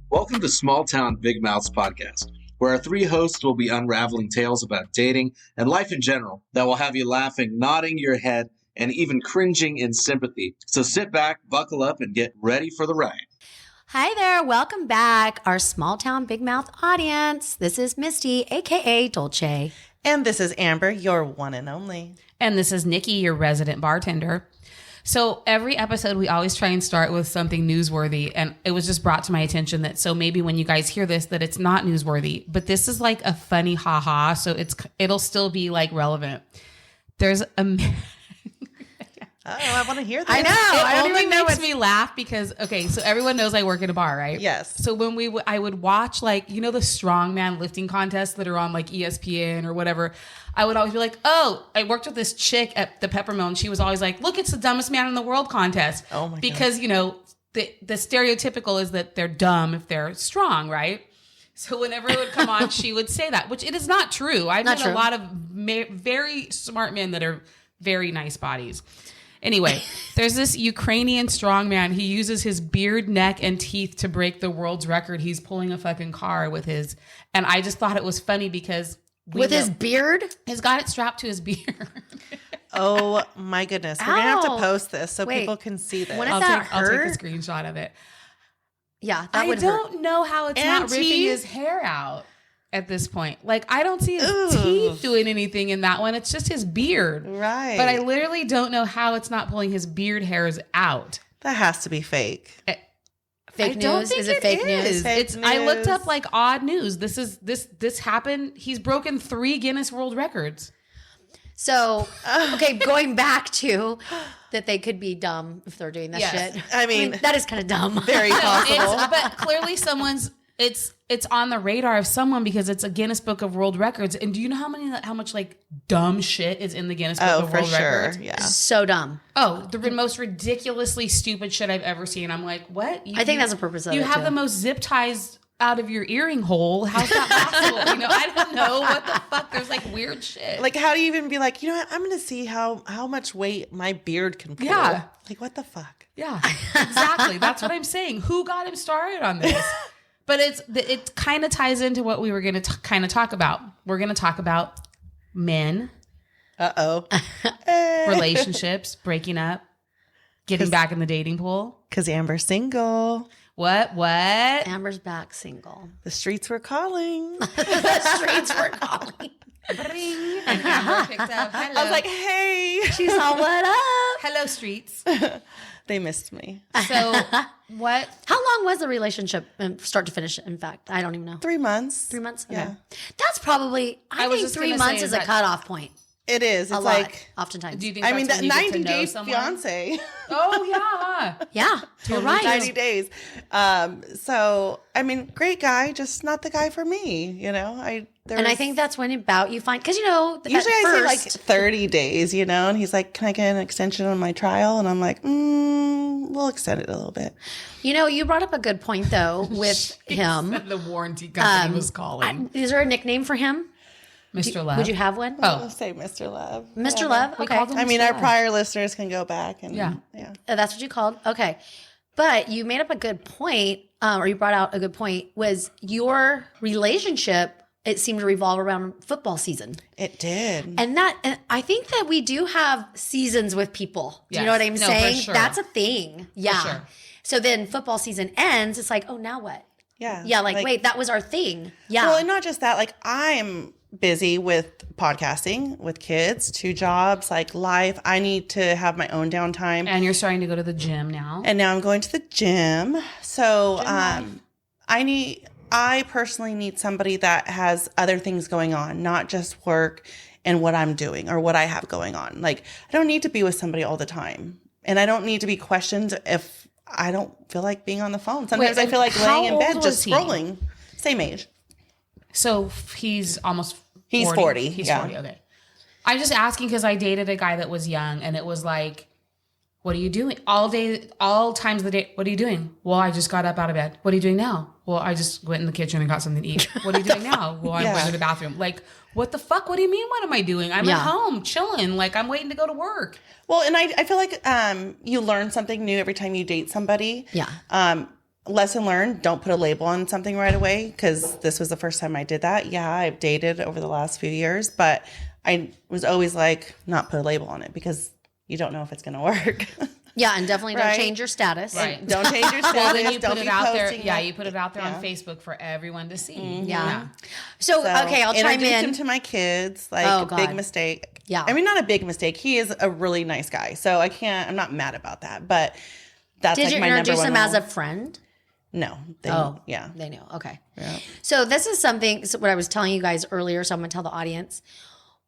Welcome to Small Town Big Mouths podcast, where our three hosts will be unraveling tales about dating and life in general that will have you laughing, nodding your head, and even cringing in sympathy. So sit back, buckle up, and get ready for the ride. Hi there. Welcome back, our Small Town Big Mouth audience. This is Misty, a.k.a. Dolce. And this is Amber, your one and only. And this is Nikki, your resident bartender. So every episode, we always try and start with something newsworthy. And it was just brought to my attention that so maybe when you guys hear this, that it's not newsworthy. But this is like a funny ha-ha. So it'll still be like relevant. There's a... I want to hear that. I know. It only makes me laugh because, okay, so everyone knows I work in a bar, right? Yes. So when I would watch, like, you know, the strongman lifting contests that are on like ESPN or whatever, I would always be like, oh, I worked with this chick at the Peppermill and she was always like, look, it's the dumbest man in the world contest. Oh my because, God. You know, the stereotypical is that they're dumb if they're strong, right? So whenever it would come on, she would say that, which it is not true. I've met a lot of very smart men that are very nice bodies. Anyway, there's this Ukrainian strongman. He uses his beard, neck, and teeth to break the world's record. He's pulling a fucking car with his, and I just thought it was funny because his beard? He's got it strapped to his beard. Oh my goodness. We're going to have to post this so people can see this. I'll take a screenshot of it. Yeah, that would hurt. I don't know how it's not ripping his hair out. At this point, like I don't see his teeth doing anything in that one. It's just his beard, right? But I literally don't know how it's not pulling his beard hairs out. That has to be fake. Fake news? Is it fake news? News. I looked up like odd news. This happened. He's broken 3 Guinness World Records. So, okay, going back to that they could be dumb if they're doing that shit. I mean, that is kind of dumb. Very possible. But clearly someone's. It's on the radar of someone because it's a Guinness Book of World Records. And do you know how much like dumb shit is in the Guinness Book of World Records? Yeah. So dumb. Oh, the most ridiculously stupid shit I've ever seen. I'm like, what? I think that's the purpose of it. You have the most zip ties out of your earring hole. How's that possible? You know, I don't know what the fuck. There's like weird shit. Like, how do you even be like, you know what? I'm going to see how much weight my beard can pull. Yeah. Like, what the fuck? Yeah, exactly. That's what I'm saying. Who got him started on this? But it kind of ties into what we were going to kind of talk about. We're going to talk about men. Relationships, breaking up, getting back in the dating pool. Because Amber's single. What? Amber's back single. The streets were calling. The streets were calling. Bring. And Amber picked up. Hello. I was like, hey. She's all, what up? Hello, streets. They missed me. So what? How long was the relationship, start to finish? In fact, I don't even know. 3 months. 3 months? Okay. Yeah. That's probably, I think 3 months is a cutoff point. It is. It's like oftentimes. Do you think I mean, that 90-day fiance. Oh yeah. Yeah, you're right. 90 days. So I mean, great guy, just not the guy for me. You know, I think that's when about you find, because you know, usually I say like 30 days. You know, and he's like, "Can I get an extension on my trial?" And I'm like, "We'll extend it a little bit." You know, you brought up a good point though with him. The warranty company was calling. Is there a nickname for him? Mr. Love. Would you have one? I'll say Mr. Love. Mr. Love? Okay. I mean, our prior listeners can go back and yeah. That's what you called? Okay. But you made up a good point, or you brought out a good point, was your relationship, it seemed to revolve around football season. It did. And I think that we do have seasons with people. Do you know what I'm saying? For sure. That's a thing. Yeah. For sure. So then football season ends, it's like, oh, now what? Yeah. Yeah, like wait, that was our thing. Yeah. Well, and not just that, like I'm busy with podcasting, with kids, 2 jobs, like life. I need to have my own downtime. And you're starting to go to the gym now. And now I'm going to the gym. So I personally need somebody that has other things going on, not just work and what I'm doing or what I have going on. Like I don't need to be with somebody all the time. And I don't need to be questioned if I don't feel like being on the phone. Sometimes I feel like laying in bed just scrolling. Same age. So he's almost 40. He's 40. He's 40, okay. I'm just asking because I dated a guy that was young and it was like, what are you doing? All day, all times of the day, what are you doing? Well, I just got up out of bed. What are you doing now? well, I just went in the kitchen and got something to eat. What are you doing now? Well, I'm going to the bathroom. Like, what the fuck? What do you mean? What am I doing? I'm at home chilling. Like, I'm waiting to go to work. Well, and I feel like you learn something new every time you date somebody. Yeah. Lesson learned, don't put a label on something right away, because this was the first time I did that. Yeah, I've dated over the last few years, but I was always like, not put a label on it, because you don't know if it's going to work. Yeah, and definitely don't change your status. Right. Don't change your status. Well, then you don't put it be out there. posting Yeah, it. you put it out there on Facebook for everyone to see. Mm-hmm. Yeah. So, okay, I'll chime introduced in. him to my kids. Like, Oh, a big God. mistake. Yeah. I mean, not a big mistake. He is a really nice guy. So I'm not mad about that. But that's Did like you my number introduce one him as rule. a friend? No. Yeah. They knew. Okay. Yeah. So this is something, what I was telling you guys earlier, so I'm going to tell the audience.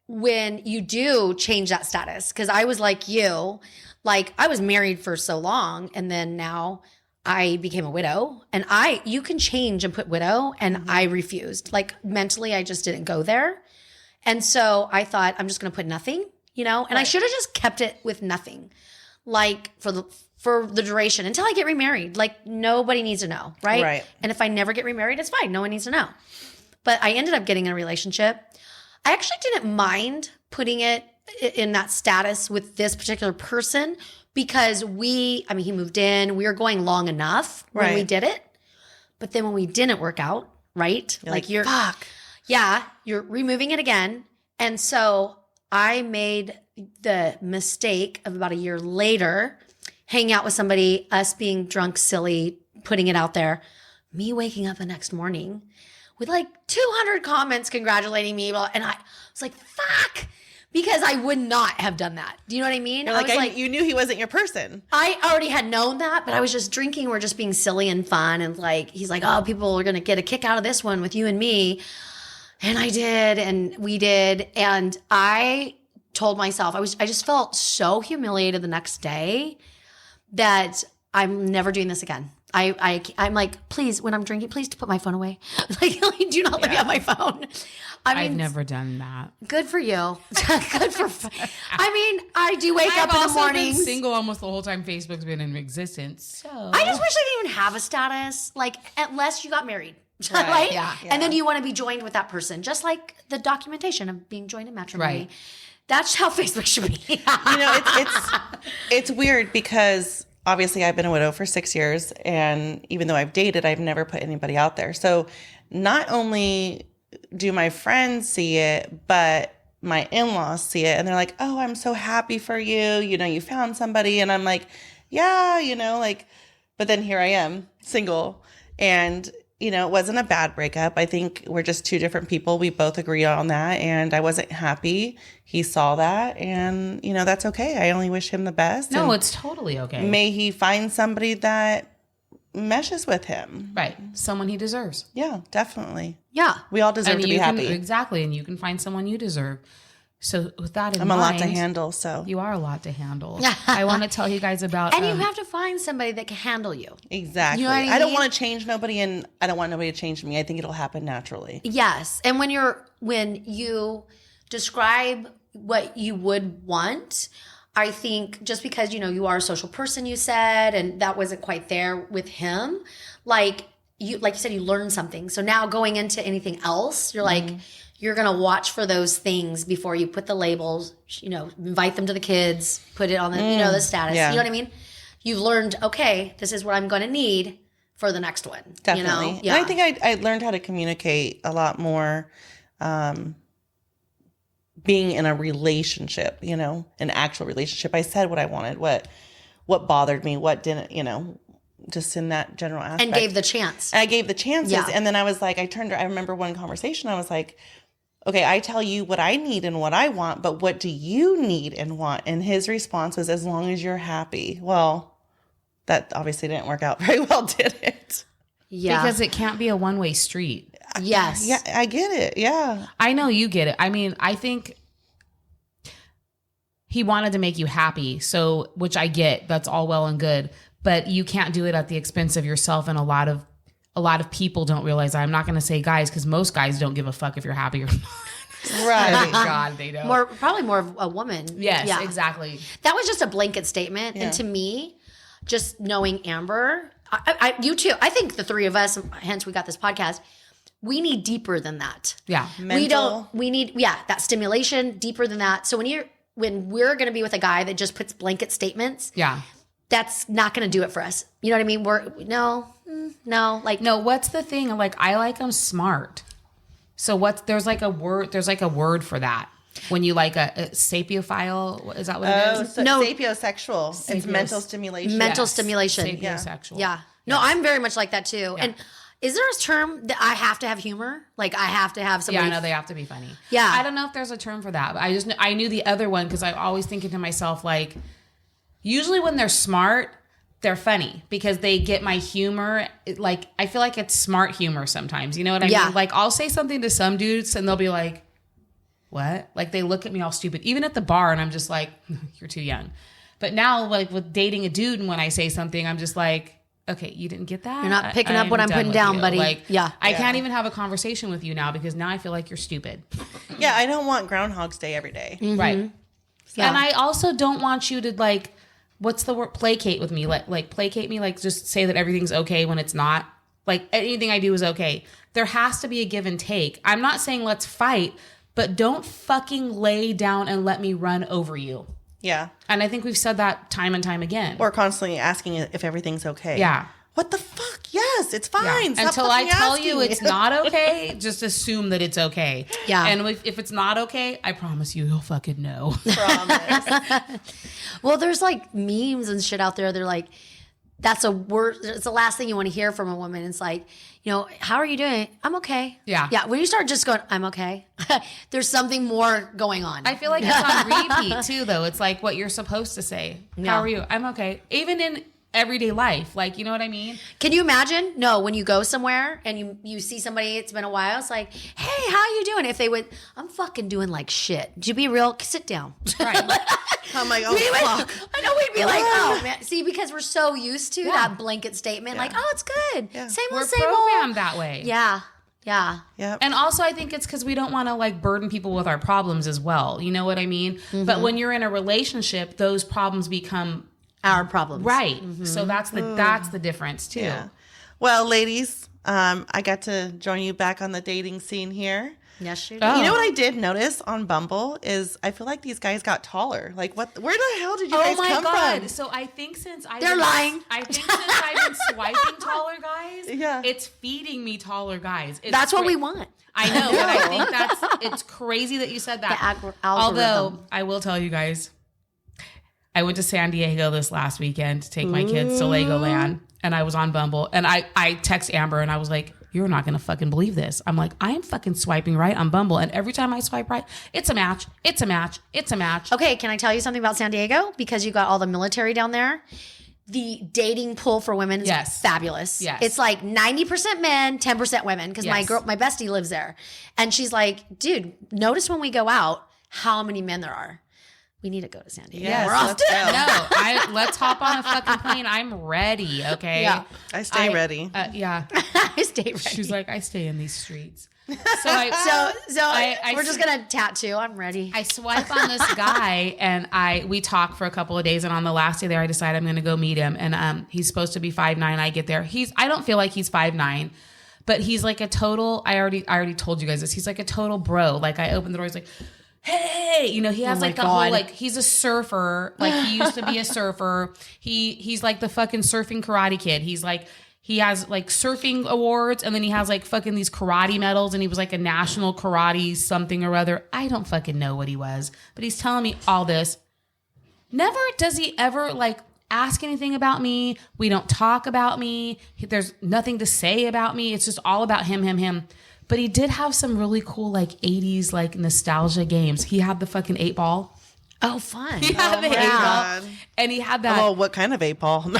When you do change that status, because I was like you, like I was married for so long, and then now I became a widow, and you can change and put widow, and I refused. Like mentally, I just didn't go there. And so I thought, I'm just going to put nothing, and I should have just kept it with nothing, like for the duration until I get remarried. Like nobody needs to know, right? Right. And if I never get remarried, it's fine. No one needs to know. But I ended up getting in a relationship. I actually didn't mind putting it in that status with this particular person because he moved in. We were going long enough when we did it. But then when we didn't work out, right? You're fuck. Yeah, you're removing it again. And so I made the mistake of about a year later hanging out with somebody, us being drunk, silly, putting it out there, me waking up the next morning with like 200 comments congratulating me. And I was like, fuck, because I would not have done that. Do you know what I mean? I was like, you knew he wasn't your person. I already had known that, but I was just drinking. We're just being silly and fun. And like, he's like, oh, people are going to get a kick out of this one with you and me. And I did, and we did. And I told myself, I just felt so humiliated the next day that I'm never doing this again. I'm like, please, when I'm drinking, please put my phone away. Like do not let me have my phone. I've never done that. Good for you. Good for. I do wake up in the I've also mornings. been single almost the whole time Facebook's been in existence. So I just wish I didn't even have a status. Like unless you got married. Right. Yeah. And then you want to be joined with that person, just like the documentation of being joined in matrimony. Right. That's how Facebook should be. It's weird because obviously I've been a widow for 6 years, and even though I've dated, I've never put anybody out there. So not only do my friends see it, but my in-laws see it, and they're like, "Oh, I'm so happy for you. You found somebody." And I'm like, "Yeah, but then here I am, single, and it wasn't a bad breakup. I think we're just two different people. We both agree on that. And I wasn't happy. He saw that. And, that's okay. I only wish him the best. No, and it's totally okay. may he find somebody that meshes with him. Right. Someone he deserves. Yeah, definitely. Yeah. We all deserve to be happy. Exactly. And you can find someone you deserve. So with that in I'm mind, a lot to handle, so. You are a lot to handle. I want to tell you guys about... And you have to find somebody that can handle you. Exactly. You know what I mean? I don't want to change nobody, and I don't want nobody to change me. I think it'll happen naturally. Yes. And when you describe what you would want, I think just because, you are a social person, you said, and that wasn't quite there with him, like you said, you learned something. So now going into anything else, you're like, you're going to watch for those things before you put the labels, invite them to the kids, put it on the, the status. Yeah. You know what I mean? You've learned, okay, this is what I'm going to need for the next one. Definitely. Yeah. And I think I learned how to communicate a lot more being in a relationship, an actual relationship. I said what I wanted, what bothered me, what didn't, just in that general aspect. And gave the chance. I gave the chances. Yeah. And then I was like, I remember one conversation, I was like, okay, I tell you what I need and what I want, but what do you need and want? And his response was, as long as you're happy. Well, that obviously didn't work out very well, did it? Yeah. Because it can't be a one-way street. Yes. Yeah, I get it. Yeah. I know you get it. I think he wanted to make you happy. So, which I get, that's all well and good, but you can't do it at the expense of yourself. And a lot of people don't realize that. I'm not going to say guys, because most guys don't give a fuck if you're happy or not. Right. Thank God they don't. Probably more of a woman. Yes, Yeah. exactly. That was just a blanket statement. Yeah. And to me, just knowing Amber, you too. I think the three of us, hence we got this podcast, we need deeper than that. Yeah. We need that stimulation deeper than that. So when we're going to be with a guy that just puts blanket statements, that's not going to do it for us. You know what I mean? No, what's the thing? Like, I like them smart. So there's like a word for that. When you like a sapiophile, is that what it is? No, sapiosexual. It's mental stimulation. Mental stimulation. Sapiosexual. Yeah. No, I'm very much like that too. Yeah. And is there a term that I have to have humor? Like I have to have somebody. Yeah, I know they have to be funny. Yeah. I don't know if there's a term for that, but I knew the other one because I'm always thinking to myself, like, usually when they're smart, they're funny because they get my humor. Like, I feel like it's smart humor sometimes. You know what I mean? Like, I'll say something to some dudes and they'll be like, what? Like, they look at me all stupid, even at the bar, and I'm just like, you're too young. But now, like, with dating a dude, and when I say something, I'm just like, okay, you didn't get that? You're not picking up what I'm putting down, buddy. Like, I can't even have a conversation with you now because now I feel like you're stupid. Yeah, I don't want Groundhog's Day every day. Mm-hmm. Right. Yeah. And I also don't want you to, like, what's the word? Placate with me. Like placate me, like, just say that everything's okay when it's not. Like, anything I do is okay. There has to be a give and take. I'm not saying let's fight, but don't fucking lay down and let me run over you. Yeah. And I think we've said that time and time again. Or constantly asking if everything's okay. Yeah. What the fuck? Yes, it's fine. Yeah. Until I tell you it's not okay, just assume that it's okay. Yeah. And if it's not okay, I promise you'll fucking know. Promise. Well, there's like memes and shit out there. They're like, that's a word. It's the last thing you want to hear from a woman. It's like, you know, how are you doing? I'm okay. Yeah. Yeah. When you start just going, I'm okay, there's something more going on. I feel like it's on repeat too, though. It's like what you're supposed to say. Yeah. How are you? I'm okay. Even in everyday life. Like, you know what I mean? Can you imagine? No, when you go somewhere and you see somebody, it's been a while, it's like, hey, how you doing? If they would, I'm fucking doing like shit. Did you be real? Sit down. Right. I'm like, oh, fuck. I know we'd be like, oh, man. See, because we're so used to that blanket statement, like, oh, it's good. Yeah. Same old, same old. We're programmed that way. Yeah. Yeah. Yep. And also I think it's because we don't want to like burden people with our problems as well. You know what I mean? Mm-hmm. But when you're in a relationship, those problems become our problems. Right. Mm-hmm. So that's the difference too. Yeah. Well, ladies, I got to join you back on the dating scene here. Yes, you did. You know what I did notice on Bumble is I feel like these guys got taller. Like, what? Where the hell did you guys come from? So I think since they're lying. I think since I've been swiping taller guys, it's feeding me taller guys. That's what we want. I know, but I think it's crazy that you said that. Although I will tell you guys, I went to San Diego this last weekend to take my kids to Legoland, and I was on Bumble, and I text Amber, and I was like, you're not going to fucking believe this. I'm like, I am fucking swiping right on Bumble. And every time I swipe right, it's a match. It's a match. It's a match. Okay. Can I tell you something about San Diego? Because you got all the military down there. The dating pool for women is fabulous. Yes. It's like 90% men, 10% women. Because my bestie lives there. And she's like, dude, notice when we go out, how many men there are. We need to go to San Diego. Yes, we're off to. Let's hop on a fucking plane. I'm ready. Okay. Yeah. I stay ready. Yeah. I stay ready. She's like, I stay in these streets. So we're just gonna tattoo. I'm ready. I swipe on this guy and we talk for a couple of days, and on the last day there I decide I'm gonna go meet him. And he's supposed to be 5'9". I get there. I don't feel like he's 5'9", but he's like a total, I already told you guys this. He's like a total bro. Like, I open the door, he's like, hey, you know, he has like the whole, like, he's a surfer. Like, he used to be a surfer. He's like the fucking surfing Karate Kid. He's like, he has like surfing awards, and then he has like fucking these karate medals, and he was like a national karate something or other. I don't fucking know what he was, but he's telling me all this. Never does he ever like ask anything about me. We don't talk about me. There's nothing to say about me. It's just all about him. But he did have some really cool, like, 80s, like, nostalgia games. He had the fucking 8-ball. Oh, fun. He had the 8-ball. And he had that. Oh, what kind of 8-ball?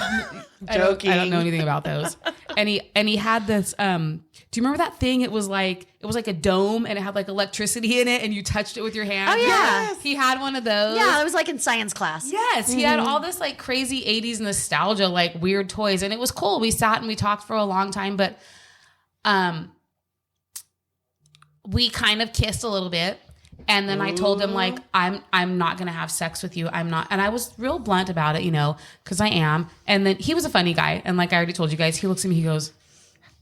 Joking. I don't know anything about those. And he had this, do you remember that thing? It was like a dome, and it had, like, electricity in it, and you touched it with your hand. Oh, yeah. Yes. He had one of those. Yeah, it was like in science class. Yes. He had all this, like, crazy 80s nostalgia, like, weird toys. And it was cool. We sat and we talked for a long time, but, we kind of kissed a little bit, And then I told him, like, I'm not going to have sex with you. I'm not. And I was real blunt about it, you know, because I am. And then he was a funny guy. And like I already told you guys, he looks at me, he goes,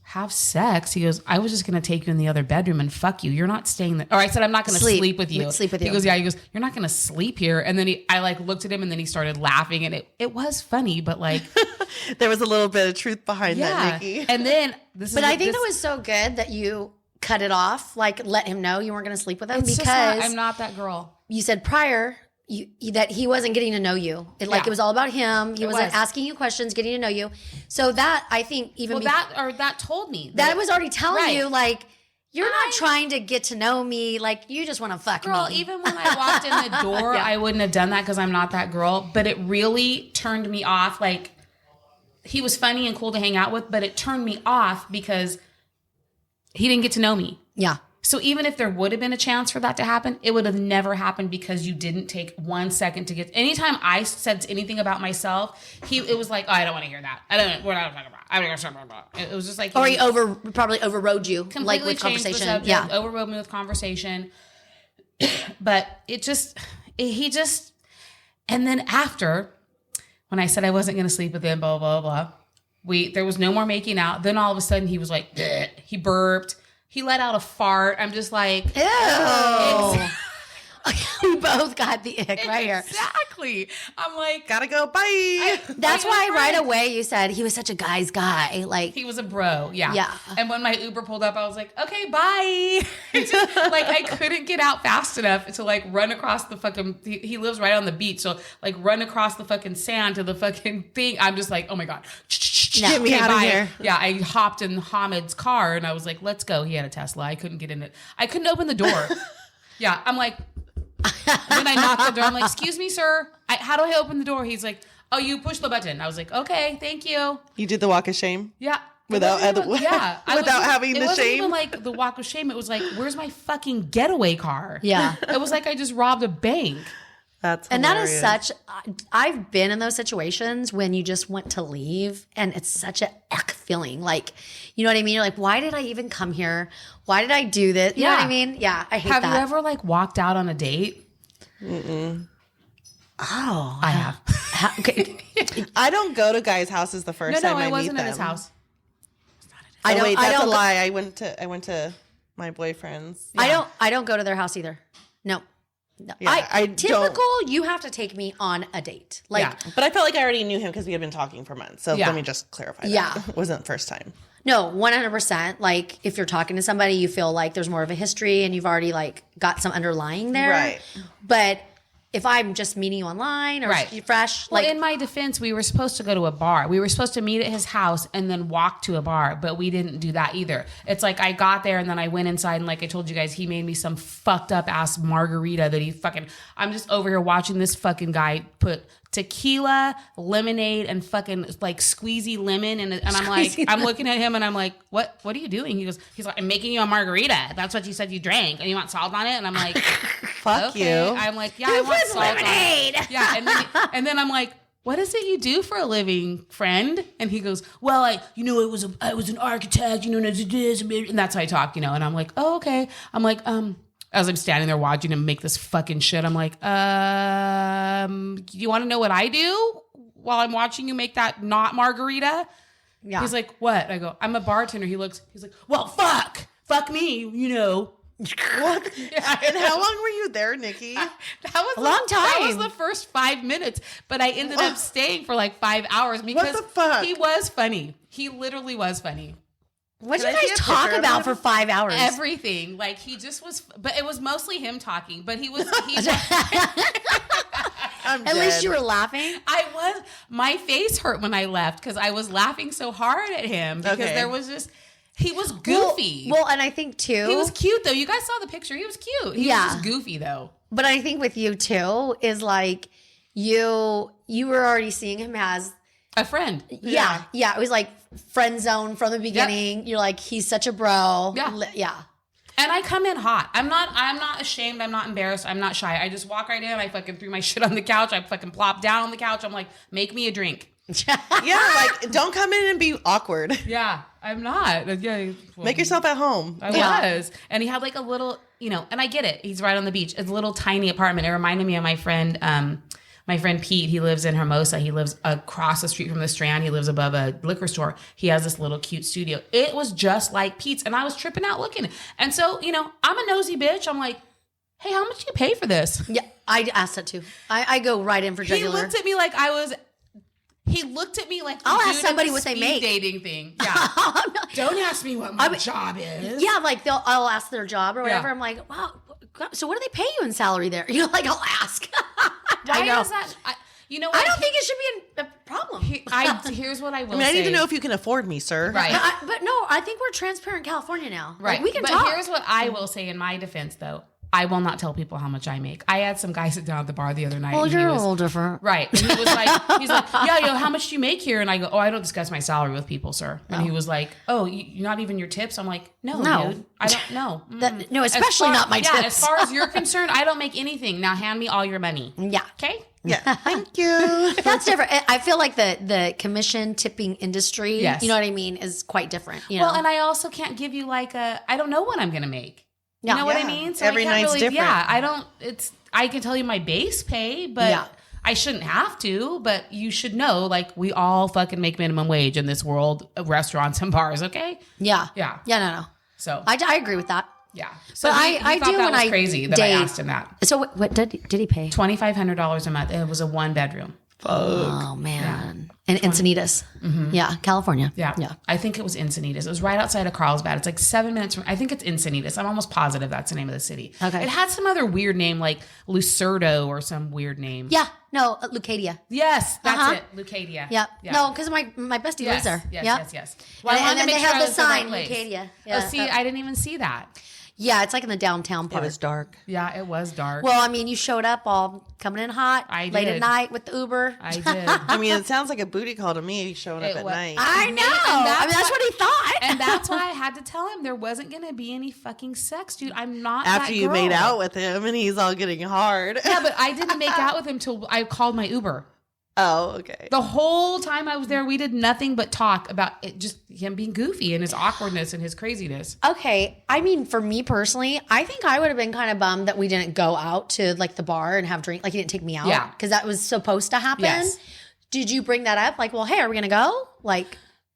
have sex? He goes, I was just going to take you in the other bedroom and fuck you. You're not staying there. Or I said, I'm not going to sleep with you. Sleep with you. He goes, yeah. He goes, you're not going to sleep here. And then I like looked at him and then he started laughing. And it was funny, but like. There was a little bit of truth behind that, Nikki. And then I think that was so good that you cut it off, like let him know you weren't going to sleep with him it's because I'm not that girl. You said prior that he wasn't getting to know you. It was all about him. He wasn't asking you questions, getting to know you. So that I think that told me that was already telling you like you're not trying to get to know me. Like you just want to fuck me. Girl, even when I walked in the door, I wouldn't have done that because I'm not that girl. But it really turned me off. Like he was funny and cool to hang out with, but it turned me off because he didn't get to know me. Yeah. So even if there would have been a chance for that to happen, it would have never happened because you didn't take 1 second to get. Anytime I said anything about myself, it was like, oh, I don't want to hear that. We're not talking about. I don't talk about. It was just like, or he probably overrode you, like with conversation. Yeah, overrode me with conversation. But he just, and then after, when I said I wasn't going to sleep with him, blah blah blah. There was no more making out. Then all of a sudden he was like, bleh. He burped. He let out a fart. I'm just like, ew. We both got the ick right here. Exactly. I'm like, gotta go. Bye. That's why right away you said he was such a guy's guy. Like he was a bro. Yeah. Yeah. And when my Uber pulled up, I was like, okay, bye. Just, like I couldn't get out fast enough to like run across the fucking, he lives right on the beach. So like run across the fucking sand to the fucking thing. I'm just like, oh my God. Get me out of here. Yeah. I hopped in Hamid's car and I was like, let's go. He had a Tesla. I couldn't get in it. I couldn't open the door. Yeah. I'm like, when I knocked the door, I'm like, excuse me, sir. How do I open the door? He's like, oh, you push the button. I was like, okay, thank you. You did the walk of shame? Yeah. Without having the shame? It wasn't even like the walk of shame. It was like, where's my fucking getaway car? Yeah. It was like I just robbed a bank. That's hilarious. And that is such, I've been in those situations when you just want to leave and it's such a ick feeling. Like, you know what I mean? You're like, why did I even come here? Why did I do this? You know what I mean? Yeah, I hate that. Have you ever like walked out on a date? Mm-mm. Oh. I have. Okay. I don't go to guys' houses the first time I meet them. No, I wasn't at his house. That's a lie. I went to my boyfriend's. Yeah. I don't go to their house either. No. Yeah, you have to take me on a date. Like, yeah. But I felt like I already knew him because we had been talking for months. So let me just clarify that. Yeah. It wasn't first time. No, 100%. Like if you're talking to somebody, you feel like there's more of a history and you've already like got some underlying there. Right. But if I'm just meeting you online or fresh, well, in my defense, we were supposed to go to a bar. We were supposed to meet at his house and then walk to a bar, but we didn't do that either. It's like I got there and then I went inside and like I told you guys, he made me some fucked up ass margarita that I'm just over here watching this fucking guy put tequila, lemonade, and fucking like squeezy lemon. And I'm like, I'm looking at him and I'm like, what are you doing? He's like, I'm making you a margarita. That's what you said you drank. And you want salt on it? And I'm like, fuck okay. you. I'm like, yeah, I want salt lemonade? On it. Yeah. And then I'm like, what is it you do for a living, friend? And he goes, well, I was an architect, and that's how I talk, and I'm like, oh, okay. I'm like, as I'm standing there watching him make this fucking shit, I'm like, you want to know what I do while I'm watching you make that not margarita? Yeah. He's like, what? I go, I'm a bartender. He's like, well, fuck me, What? Yeah. And how long were you there, Nikki? That was a long time. That was the first 5 minutes, but I ended up staying for like 5 hours because what the fuck? He was funny. He literally was funny. What did you guys talk about for 5 hours? Everything. Like he just was, but it was mostly him talking. But he was. At least you were laughing. My face hurt when I left because I was laughing so hard at him because there was just. He was goofy. Well, and I think too. He was cute though. You guys saw the picture. He was cute. He was just goofy though. But I think with you too is like you were already seeing him as a friend. Yeah. It was like friend zone from the beginning. Yep. You're like, he's such a bro. Yeah. And I come in hot. I'm not ashamed. I'm not embarrassed. I'm not shy. I just walk right in. I fucking threw my shit on the couch. I fucking plop down on the couch. I'm like, make me a drink. Yeah, like don't come in and be awkward. Yeah, I'm not. Yeah, make yourself at home. I was, and he had like a little. and I get it. He's right on the beach. It's a little tiny apartment. It reminded me of my friend Pete. He lives in Hermosa. He lives across the street from the Strand. He lives above a liquor store. He has this little cute studio. It was just like Pete's, and I was tripping out looking. And so, I'm a nosy bitch. I'm like, hey, how much do you pay for this? Yeah, I asked that too. I go right in for jugular. He looked at me like I'll ask somebody what they make. Dating thing. Yeah. Don't ask me what my job is. Yeah, like I'll ask their job or whatever. Yeah. I'm like, wow. So what do they pay you in salary there? I'll ask. Why I know. does that? You know what? I don't think it should be a problem. Here's what I will say. I need to know if you can afford me, sir. Right. But no, I think we're transparent in California now. Right. Like, we can but talk. Here's what I will say in my defense, though. I will not tell people how much I make. I had some guy sit down at the bar the other night. Well, and you're a little different. Right. And he was like, yeah, how much do you make here? And I go, I don't discuss my salary with people, sir. And he was like, you're not even your tips? I'm like, no, dude. I don't know. No, especially not my tips. Yeah, as far as you're concerned, I don't make anything. Now hand me all your money. Yeah. Okay? Yeah. Thank you. That's different. I feel like the commission tipping industry, Yes. you know what I mean, is quite different. Well, and I also can't give you I don't know what I'm going to make. You know what I mean? So every I can't night's really, different. Yeah, I can tell you my base pay, but I shouldn't have to, but you should know, we all fucking make minimum wage in this world of restaurants and bars, okay? Yeah. Yeah. Yeah, no. So I agree with that. yeah. So But he I thought do that when was I crazy that I date. asked him that. So what did he pay? $2,500 a month. It was a 1-bedroom. Oh, man. And Encinitas. Yeah, California. Yeah. Yeah. I think it was Encinitas. It was right outside of Carlsbad. It's like 7 minutes from, I think it's Encinitas. I'm almost positive that's the name of the city. Okay. It had some other weird name like Lucerdo or some weird name. Yeah. No, Lucadia. Yes, that's it. Lucadia. Yeah. Yeah. No, because my bestie lives there. Yes. Well, I And wanted to then make they sure I have the was the right sign, place. Lucadia. Oh, see, I didn't even see that. Yeah, it's like in the downtown It part. was dark. Yeah, it was dark. Well, I mean, you showed up all coming in hot, I late at did. night with the Uber. I did. I mean, it sounds like a booty call to me showing up It at was- night. I know. And I mean, that's what he thought. And that's why I had to tell him there wasn't going to be any fucking sex, dude. I'm not After that you girl. made out with him and he's all getting hard. Yeah, but I didn't make out with him till I called my Uber. Oh, okay. The whole time I was there, we did nothing but talk about it, just him being goofy and his awkwardness and his craziness. Okay. I mean, for me personally, I think I would have been kind of bummed that we didn't go out to the bar and have drink. He didn't take me out. Yeah. Because that was supposed to happen. Yes. Did you bring that up? Well, hey, are we going to go?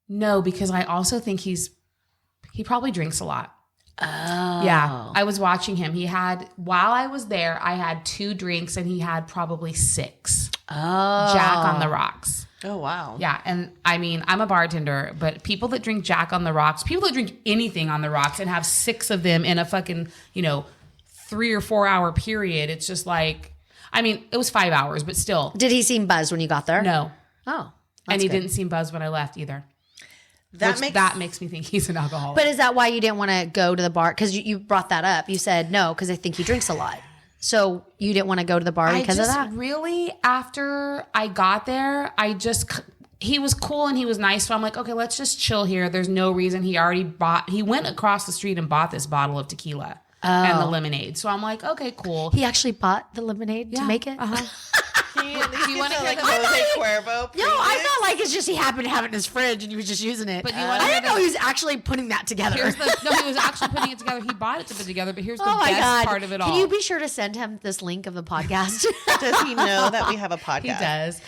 No, because I also think he probably drinks a lot. Oh. Yeah. I was watching him. While I was there, I had 2 drinks and he had probably 6. Oh. Jack on the rocks. Oh, wow. Yeah. And I mean, I'm a bartender, but people that drink Jack on the rocks, people that drink anything on the rocks and have 6 of them in a fucking, 3 or 4 hour period, it's just it was 5 hours, but still. Did he seem buzzed when you got there? No. Oh. And he good. didn't seem buzzed when I left either. That makes me think he's an alcoholic. But is that why you didn't want to go to the bar? Because you brought that up. You said no, because I think he drinks a lot. So you didn't want to go to the bar because of that? Really, after I got there, he was cool and he was nice. So I'm like, okay, let's just chill here. There's no reason. He went across the street and bought this bottle of tequila and the lemonade. So I'm like, okay, cool. He actually bought the lemonade to make it? Uh-huh. You want to hear like the- Jose Cuervo? No, I thought it's just he happened to have it in his fridge and he was just using it. But you I wanna didn't know he was actually putting that together. He was actually putting it together. He bought it to put together, but here's the Oh my best God. part of it all. Can you be sure to send him this link of the podcast? Does he know that we have a podcast? He does.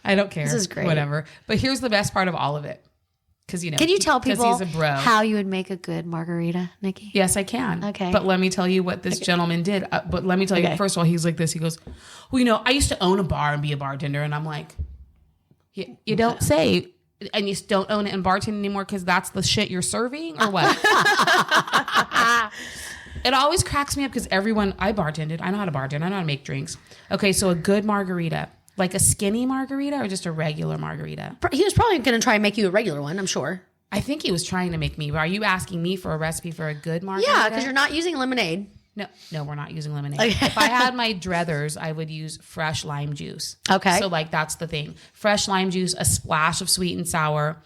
I don't care. This is great. Whatever. But here's the best part of all of it. Because, Can you tell people he's a bro. how you would make a good margarita, Nikki? Yes, I can. Okay. But let me tell you what this gentleman did. But let me tell you, first of all, he's like this. He goes, well, I used to own a bar and be a bartender. And I'm like, you don't say, and you don't own it and bartend anymore because that's the shit you're serving or what? It always cracks me up because I bartended. I know how to bartend. I know how to make drinks. Okay, so a good margarita. Like a skinny margarita or just a regular margarita? He was probably going to try and make you a regular one, I'm sure. I think he was trying to make me. Are you asking me for a recipe for a good margarita? Yeah, because you're not using lemonade. No, we're not using lemonade. If I had my druthers, I would use fresh lime juice. Okay. So that's the thing. Fresh lime juice, a splash of sweet and sour.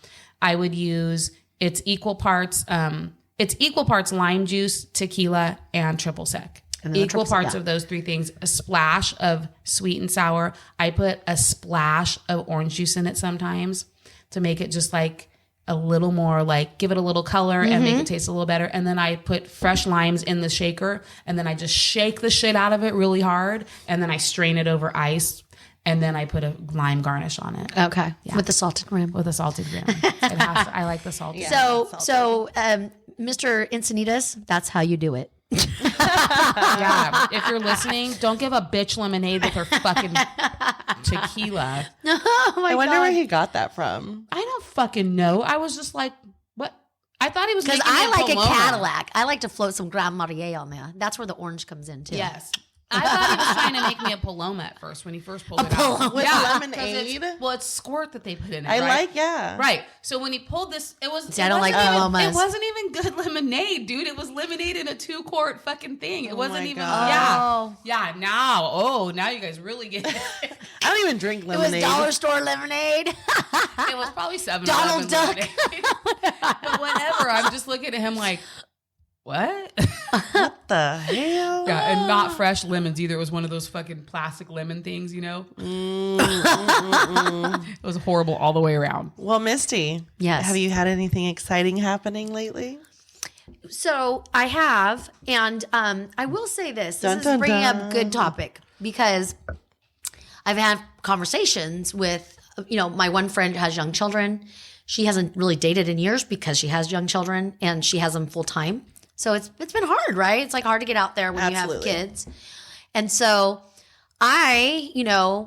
I would use equal parts lime juice, tequila, and triple sec. And then the Equal triple sec, parts of those 3 things. A splash of sweet and sour. I put a splash of orange juice in it sometimes to make it just like a little more, like give it a little color and make it taste a little better. And then I put fresh limes in the shaker, and then I just shake the shit out of it really hard, and then I strain it over ice, and then I put a lime garnish on it. Okay. Yeah. With the salted rim. With a salted rim. I like the salted. So Mr. Encinitas, that's how you do it. Yeah. If you're listening, don't give a bitch lemonade with her fucking tequila. Oh my I wonder God. where he got that from. I don't fucking know. I was just like, what? I thought he was Because making I it like Paloma. a Cadillac. I like to float some Grand Marnier on there. That's where the orange comes in too. Yes. I thought he was trying to make me a Paloma at first when he first pulled it out. With 'cause lemonade? it's squirt that they put in it. I right? like, yeah. Right. So when he pulled this, it was. See, I it don't wasn't like even, Palomas. It wasn't even good lemonade, dude. It was lemonade in a 2-quart fucking thing. It wasn't my even. God. Yeah. Now you guys really get it. I don't even drink It was lemonade. dollar store lemonade. It was probably 7 Donald Duck. But whatever. I'm just looking at him like, what? What the hell? Yeah, and not fresh lemons either. It was one of those fucking plastic lemon things, you know? It was horrible all the way around. Well, Misty. Yes. Have you had anything exciting happening lately? So I have, and I will say this. Dun, This dun, is bringing dun. up good topic because I've had conversations with, my one friend has young children. She hasn't really dated in years because she has young children and she has them full time. So it's been hard, right? It's like hard to get out there when Absolutely. you have kids. And so I,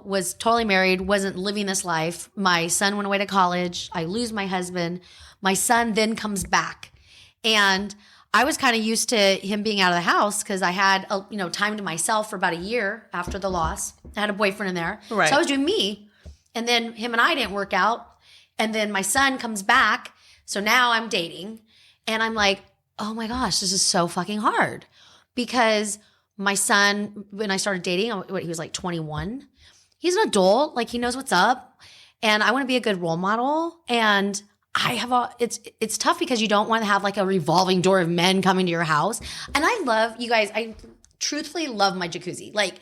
was totally married, wasn't living this life. My son went away to college. I lose my husband. My son then comes back. And I was kind of used to him being out of the house because I had, time to myself for about a year after the loss. I had a boyfriend in there. Right. So I was doing me. And then him and I didn't work out. And then my son comes back. So now I'm dating. And I'm like, oh my gosh, this is so fucking hard. Because my son, when I started dating, he was like 21. He's an adult. Like, he knows what's up. And I want to be a good role model. And I have it's tough because you don't want to have like a revolving door of men coming to your house. And I love, you guys, I truthfully love my jacuzzi. Like,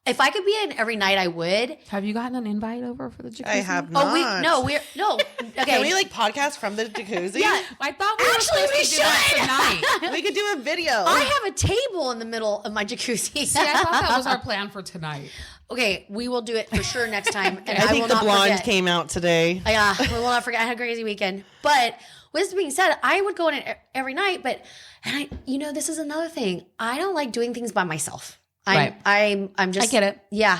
if I could be in every night, I would. Have you gotten an invite over for the jacuzzi? I have not. Okay. Can we podcast from the jacuzzi? Yeah. I thought we were Actually, supposed we to do that should. tonight. We could do a video. I have a table in the middle of my jacuzzi. See, I thought that was our plan for tonight. Okay, we will do it for sure next time. And I think will the not blonde forget. came out today. Yeah, we will not forget. I had a crazy weekend. But with this being said, I would go in it every night. But this is another thing. I don't like doing things by myself. I'm just. I get it. Yeah.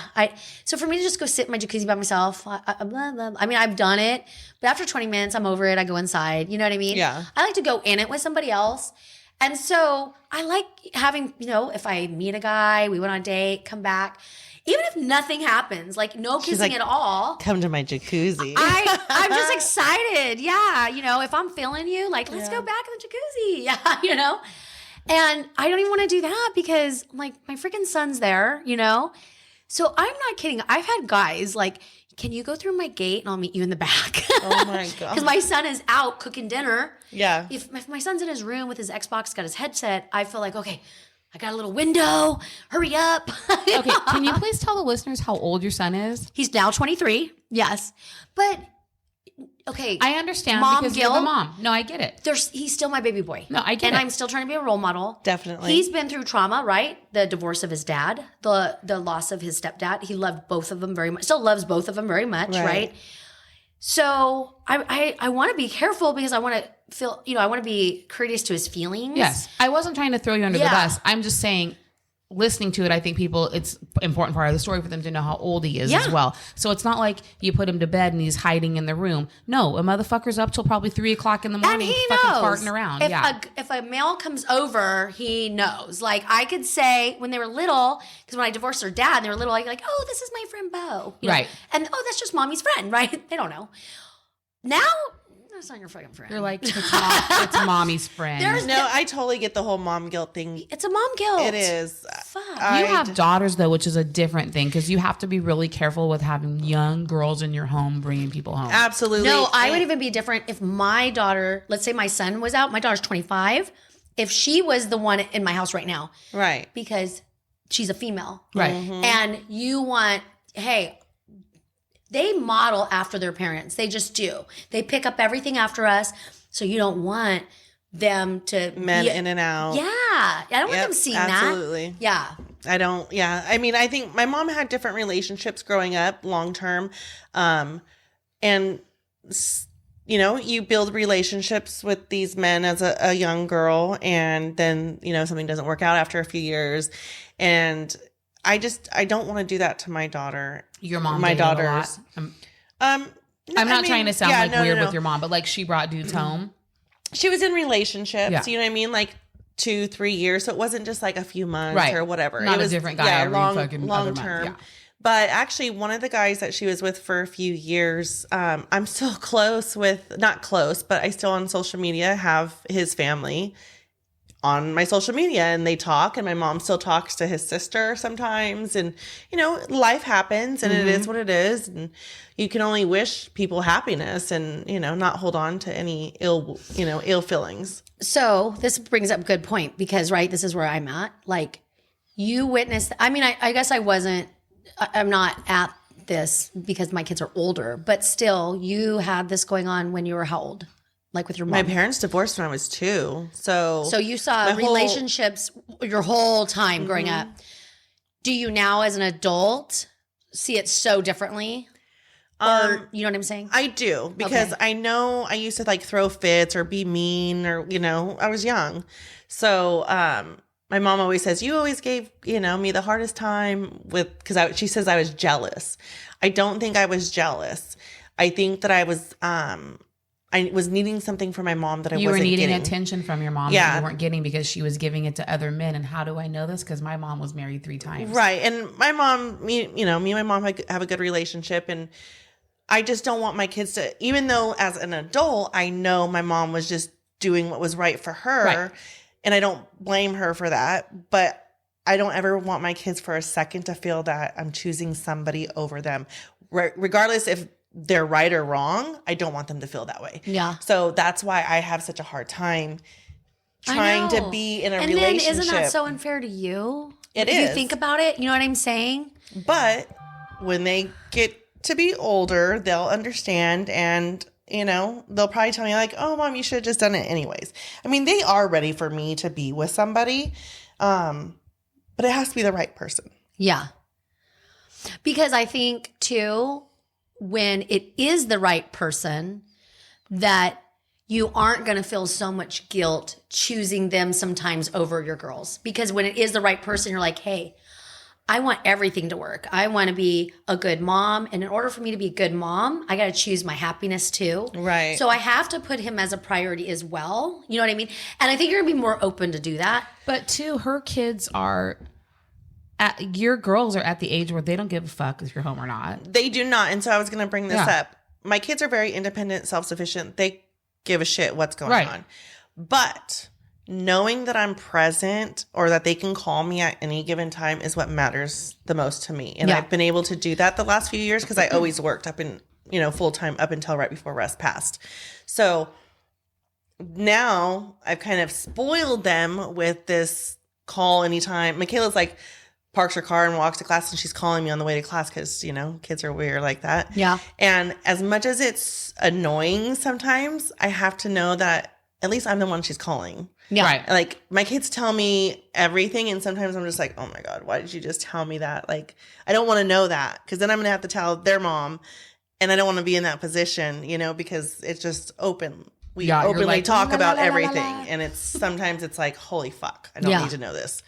So for me to just go sit in my jacuzzi by myself, I've done it, but after 20 minutes, I'm over it. I go inside. You know what I mean? Yeah. I like to go in it with somebody else. And so I like having, if I meet a guy, we went on a date, come back, even if nothing happens, like no kissing like, at all. Come to my jacuzzi. I'm just excited. Yeah. if I'm feeling you, like, let's go back in the jacuzzi. Yeah. And I don't even want to do that because like my freaking son's there, So I'm not kidding. I've had guys like, can you go through my gate and I'll meet you in the back? Oh my God. Because my son is out cooking dinner. Yeah. If my son's in his room with his Xbox, got his headset, I feel like, okay, I got a little window. Hurry up. Okay, can you please tell the listeners how old your son is? He's now 23. Yes. But okay. I understand Mom because you're the guilt. mom. No, I get it. He's still my baby boy. No, I get and it. I'm still trying to be a role model. Definitely. He's been through trauma, right? The divorce of his dad, the loss of his stepdad. He loved both of them very much. Still loves both of them very much, right? So I want to be careful because I want to feel, I want to be courteous to his feelings. Yes. I wasn't trying to throw you under the Yeah. bus. I'm just saying, listening to it, I think it's important part of the story for them to know how old he is as well. So it's not like you put him to bed and he's hiding in the room. No, a motherfucker's up till probably 3 o'clock in the morning, And he fucking knows. farting around. If a male comes over, he knows. Like I could say when they were little, because when I divorced their dad, and they were little, I'd be like, oh, this is my friend Bo. Right. And oh, that's just mommy's friend, right? They don't know. Now, that's not your fucking friend. You're like, it's mommy's friend. No, I totally get the whole mom guilt thing. It's a mom guilt. It is. Fuck. You have daughters, though, which is a different thing because you have to be really careful with having young girls in your home bringing people home. Absolutely. No, I would even be different if my daughter, let's say my son was out, my daughter's 25, if she was the one in my house right now. Right. Because she's a female. Right. And you want, hey, they model after their parents. They just do. They pick up everything after us. So you don't want them to Men in and out. Yeah. I don't want them seeing that. Absolutely. Yeah. I don't. Yeah. I mean, I think my mom had different relationships growing up long term. And, you know, you build relationships with these men as a young girl, and then, you know, something doesn't work out after a few years. And I don't want to do that to my daughter. Your mom, my dated daughters. a lot. I'm not trying to sound weird with your mom, but like she brought dudes home. She was in relationships, Yeah. you know what I mean? Like 2-3 years. So it wasn't just like a few months Right. or whatever. Not it a was different guy every fucking other long month. term. Yeah. But actually, one of the guys that she was with for a few years, I'm still close with, not close, but I still on social media have his family on my social media, and they talk, and my mom still talks to his sister sometimes. And, you know, life happens, and it is what it is. And you can only wish people happiness and, you know, not hold on to any ill feelings. So this brings up a good point because, right, this is where I'm at. Like, you witnessed, I mean, I guess I'm not at this because my kids are older, but still, you had this going on when you were how old? Like with your mom? My parents divorced when I was 2. So you saw relationships your whole time growing up. Do you now, as an adult, see it so differently? Or, you know what I'm saying? I do, because I know I used to like throw fits or be mean, or, you know, I was young. So, my mom always says, you always gave, you know, me the hardest time because she says I was jealous. I don't think I was jealous. I think that I was needing something from my mom that I wasn't getting. You were needing attention from your mom that you weren't getting because she was giving it to other men. And how do I know this? Because my mom was married 3 times. Right. And my mom, me and my mom have a good relationship, and I just don't want my kids to, even though as an adult, I know my mom was just doing what was right for her. Right. And I don't blame her for that, but I don't ever want my kids for a second to feel that I'm choosing somebody over them. Regardless if they're right or wrong, I don't want them to feel that way. Yeah. So that's why I have such a hard time trying to be in a relationship. And then isn't that so unfair to you? It if is. you think about it, you know what I'm saying? But when they get to be older, they'll understand, and you know, they'll probably tell me like, oh, Mom, you should have just done it anyways. I mean, they are ready for me to be with somebody, but it has to be the right person. Yeah. Because I think, too, when it is the right person, that you aren't going to feel so much guilt choosing them sometimes over your girls. Because when it is the right person, you're like, hey, I want everything to work. I want to be a good mom. And in order for me to be a good mom, I got to choose my happiness too. Right. So I have to put him as a priority as well. You know what I mean? And I think you're going to be more open to do that. But too, her kids are, your girls are at the age where they don't give a fuck if you're home or not. They do not. And so I was going to bring this up. My kids are very independent, self-sufficient. They give a shit what's going on. But knowing that I'm present or that they can call me at any given time is what matters the most to me. And I've been able to do that the last few years because I always worked up in, you know, full time up until right before Russ passed. So now I've kind of spoiled them with this call anytime. Michaela's like parks her car and walks to class, and she's calling me on the way to class because, you know, kids are weird like that. Yeah. And as much as it's annoying sometimes, I have to know that at least I'm the one she's calling. Yeah. Right. Like, my kids tell me everything, and sometimes I'm just like, oh my God, why did you just tell me that? Like, I don't want to know that, because then I'm going to have to tell their mom, and I don't want to be in that position, you know, because it's just open. We openly like, talk la, about la, la, la, everything, la. and it's sometimes it's like, holy fuck, I don't need to know this.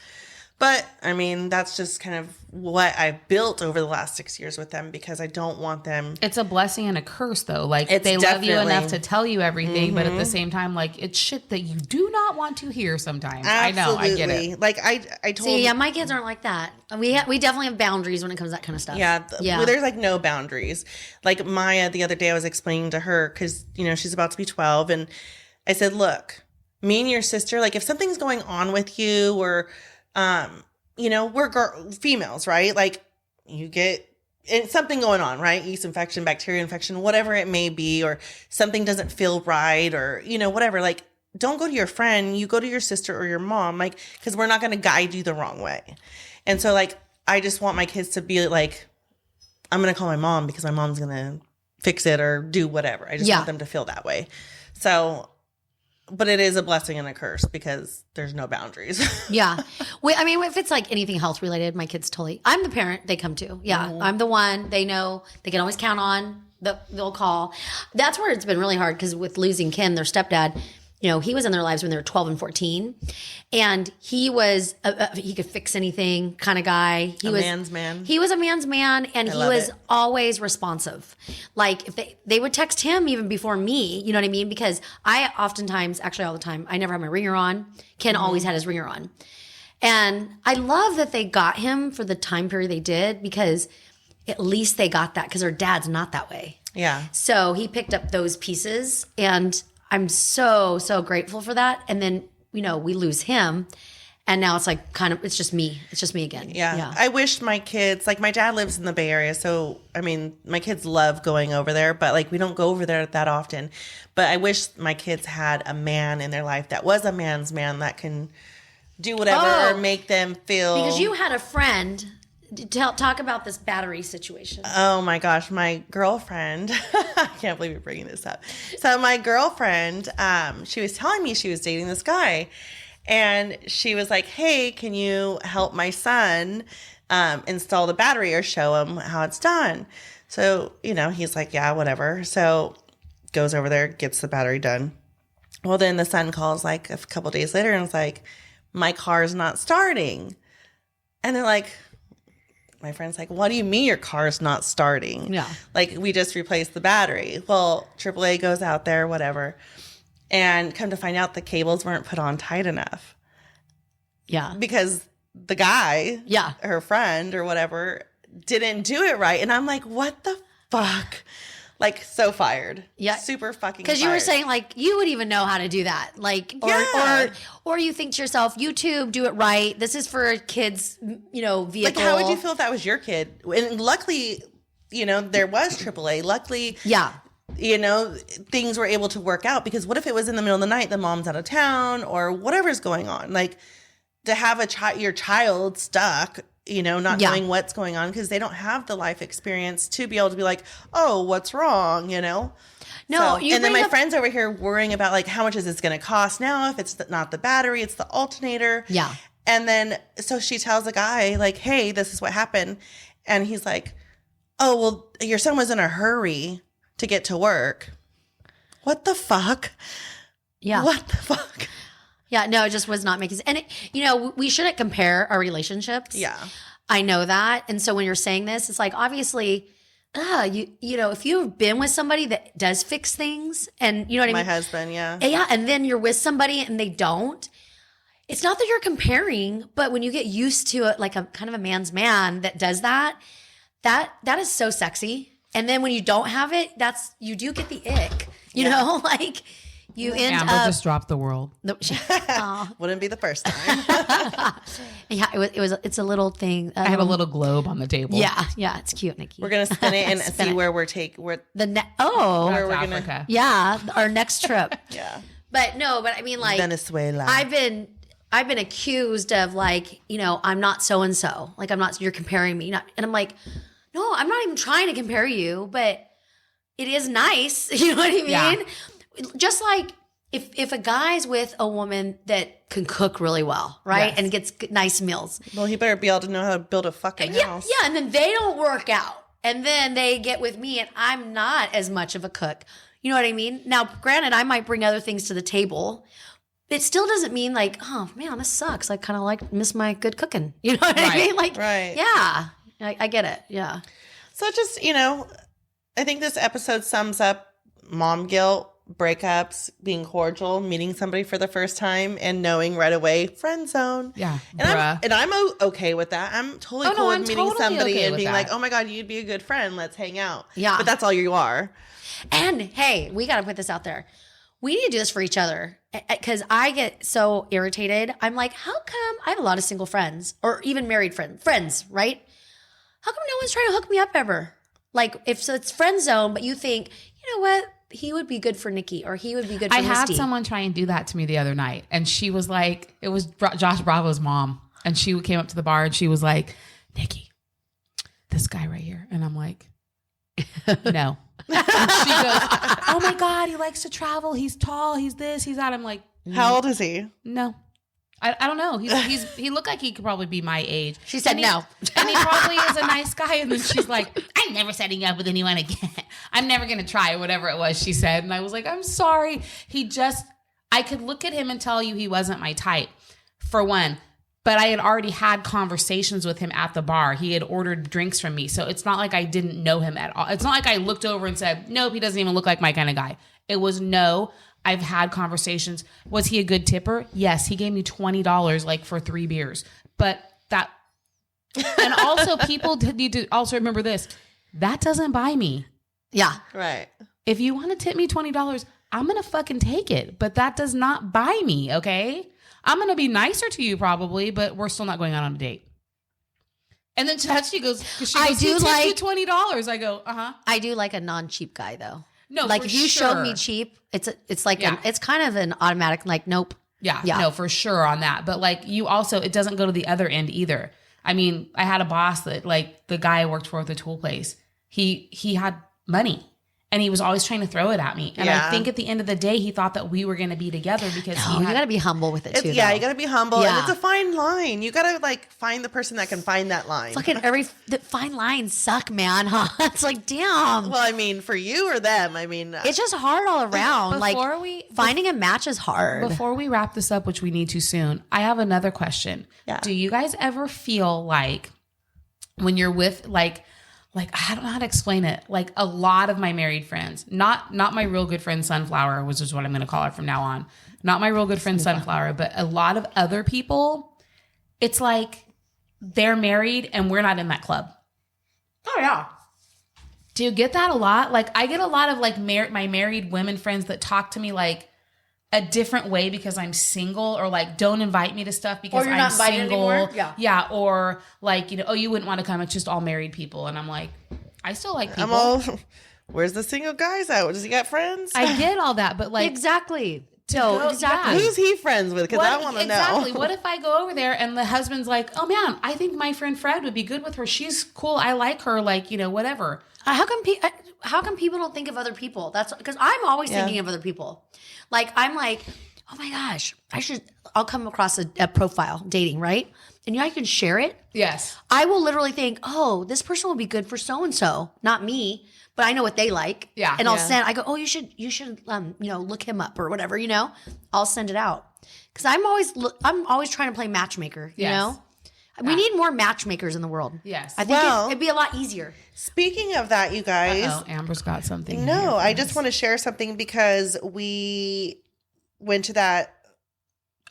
But I mean, that's just kind of what I've built over the last 6 years with them, because I don't want them. It's a blessing and a curse, though. Like, It's they love you definitely- enough to tell you everything, but at the same time, like, it's shit that you do not want to hear sometimes. Absolutely. I know, I get it. Like, I told. See, yeah, my kids aren't like that. We definitely have boundaries when it comes to that kind of stuff. Yeah, yeah. Well, there's like no boundaries. Like Maya, the other day, I was explaining to her, because, you know, she's about to be 12, and I said, look, me and your sister, like, if something's going on with you, or you know, we're females, right? Like, you get something going on, right? Yeast infection, bacteria infection, whatever it may be, or something doesn't feel right, or, you know, whatever. Like, don't go to your friend, you go to your sister or your mom, like, because we're not going to guide you the wrong way. And so, like, I just want my kids to be like, I'm going to call my mom because my mom's going to fix it or do whatever. I just want them to feel that way. So, but it is a blessing and a curse because there's no boundaries. Yeah. I mean, if it's like anything health related, my kids totally, I'm the parent they come to. Yeah. Mm-hmm. I'm the one they know they can always count on. They'll call. That's where it's been really hard because with losing Ken, their stepdad, you know, he was in their lives when they were 12 and 14. And he was, he could fix anything kind of guy. He was a man's man. He was a man's man, and he was always responsive. Like, if they would text him even before me, you know what I mean? Because I oftentimes, actually all the time, I never had my ringer on. Ken always had his ringer on. And I love that they got him for the time period they did, because at least they got that, because their dad's not that way. Yeah. So he picked up those pieces, and I'm so, so grateful for that. And then, you know, we lose him, and now it's like it's just me. It's just me again. Yeah. I wish my kids, like my dad lives in the Bay Area. So, I mean, my kids love going over there, but like we don't go over there that often. But I wish my kids had a man in their life that was a man's man that can do whatever or make them feel. Because you had a friend. Talk about this battery situation. Oh my gosh, my girlfriend. I can't believe you're bringing this up. So my girlfriend, she was telling me she was dating this guy, and she was like, "Hey, can you help my son install the battery or show him how it's done?" So, you know, he's like, "Yeah, whatever." So goes over there, gets the battery done. Well, then the son calls like a couple days later and is like, "My car's not starting." And they're like, my friend's like, "What do you mean your car's not starting?" Yeah. Like, we just replaced the battery. Well, AAA goes out there, whatever. And come to find out the cables weren't put on tight enough. Yeah. Because the guy, her friend or whatever, didn't do it right. And I'm like, what the fuck? Like, so fired. Yeah. Super fucking fired. Because you were saying, like, you would even know how to do that. Like, or you think to yourself, YouTube, do it right. This is for a kid's, you know, vehicle. Like, how would you feel if that was your kid? And luckily, you know, there was AAA. Luckily, you know, things were able to work out. Because what if it was in the middle of the night, the mom's out of town, or whatever's going on? Like, to have your child stuck, you know, not knowing what's going on, because they don't have the life experience to be able to be like, "Oh, what's wrong?" You know? No. And then my friend's over here worrying about like, how much is this going to cost now? If it's not the battery, it's the alternator. Yeah. And then, so she tells the guy like, "Hey, this is what happened." And he's like, "Oh, well, your son was in a hurry to get to work." What the fuck? Yeah. What the fuck? Yeah, no, it just was not making sense. And, you know, we shouldn't compare our relationships. Yeah. I know that. And so when you're saying this, it's like, obviously, you know, if you've been with somebody that does fix things, and you know what I mean? My husband, yeah. Yeah, and then you're with somebody and they don't. It's not that you're comparing, but when you get used to it, like a kind of a man's man that does that is so sexy. And then when you don't have it, you do get the ick, you know, like you end Amber up just dropped the world. Wouldn't be the first time. Yeah, it's a little thing. I have a little globe on the table. Yeah, it's cute, Nikki. We're gonna spin it and see where we're where we're Africa. gonna. Yeah, our next trip. Yeah. But I mean, like, Venezuela. I've been accused of, like, you know, I'm not so and so. Like, you're comparing me. And I'm like, no, I'm not even trying to compare you, but it is nice. You know what I mean? Yeah. Just like if a guy's with a woman that can cook really well, right? Yes. And gets nice meals. Well, he better be able to know how to build a fucking house. Yeah, and then they don't work out. And then they get with me and I'm not as much of a cook. You know what I mean? Now, granted, I might bring other things to the table. It still doesn't mean like, oh man, this sucks. I kind of like miss my good cooking. You know what I mean? Like, yeah, I get it. Yeah. So just, you know, I think this episode sums up mom guilt, breakups, being cordial, meeting somebody for the first time, and knowing right away, friend zone. Yeah. And I'm okay with that. I'm totally cool with meeting somebody okay and being that. like, "Oh my God, you'd be a good friend. Let's hang out." Yeah. But that's all you are. And hey, we got to put this out there. We need to do this for each other, because I get so irritated. I'm like, how come I have a lot of single friends or even married friends, right? How come no one's trying to hook me up ever? Like, if it's friend zone, but you think, you know what? He would be good for Nikki, or he would be good for Misty. I had someone try and do that to me the other night, and she was like, it was Josh Bravo's mom, and she came up to the bar and she was like, "Nikki, this guy right here. And I'm like, no. And she goes, oh my God, he likes to travel. He's tall. He's this, he's that. I'm like, How old is he? no. I don't know. He looked like he could probably be my age. She said no. And he probably is a nice guy. And then she's like, I'm never setting up with anyone again. I'm never going to try, whatever it was she said. And I was like, I'm sorry. I could look at him and tell you he wasn't my type, for one. But I had already had conversations with him at the bar. He had ordered drinks from me. So it's not like I didn't know him at all. It's not like I looked over and said, nope, he doesn't even look like my kind of guy. It was no. I've had conversations. Was he a good tipper? Yes. He gave me $20 like for 3 beers. But that, and also people need to also remember this. That doesn't buy me. Yeah. Right. If you want to tip me $20, I'm going to fucking take it. But that does not buy me, okay? I'm going to be nicer to you probably, but we're still not going out on a date. And then she goes, I do he like tipped you $20. I go, uh-huh. I do like a non-cheap guy though. No, like for if you sure. showed me cheap, it's like Yeah. it's kind of an automatic like nope. Yeah, Yeah. no, for sure on that. But like you also, it doesn't go to the other end either. I mean, I had a boss that like the guy I worked for at the tool place, he had money and he was always trying to throw it at me. And Yeah. I think at the end of the day, he thought that we were going to be together because No, you got to be humble with it too. Yeah, though. you got to be humble. Yeah. And it's a fine line. You got to like find the person that can find that line. Fucking the fine lines suck, man. Huh? It's like damn. Well, I mean, for you or them, I mean. It's just hard all around. Like Before finding a match is hard. Before we wrap this up, which we need to soon, I have another question. Yeah. Do you guys ever feel like when you're with like I don't know how to explain it. Like a lot of my married friends, not my real good friend Sunflower, which is what I'm going to call her from now on. Not my real good friend Sunflower, but a lot of other people, it's like they're married and we're not in that club. Oh yeah. Do you get that a lot? Like I get a lot of like my married women friends that talk to me like a different way because I'm single, or like don't invite me to stuff because Or you're I'm not invited single. anymore? Yeah. Yeah. Or like, oh, you wouldn't want to come. It's just all married people. And I'm like, I still like people. I'm all, where's the single guys at? Does he got friends? I get all that, but like, Exactly. No, go- exactly. yeah. Who's he friends with? Because I want to exactly. know. What if I go over there and the husband's like, oh man, I think my friend Fred would be good with her. She's cool. I like her. Like, whatever. How come people don't think of other people? That's because I'm always thinking of other people. Like I'm like, oh my gosh, I'll come across a profile dating, right? And I can share it. Yes. I will literally think, oh, this person will be good for so-and-so, not me, but I know what they like. Yeah. And I'll Yeah. I go, oh, you should look him up or whatever, I'll send it out. Cause I'm always trying to play matchmaker, you Yes. know? We need more matchmakers in the world. Yes. I think Well- it'd be a lot easier. Speaking of that, you guys. Oh, Amber's got something. No, I just want to share something because we went to that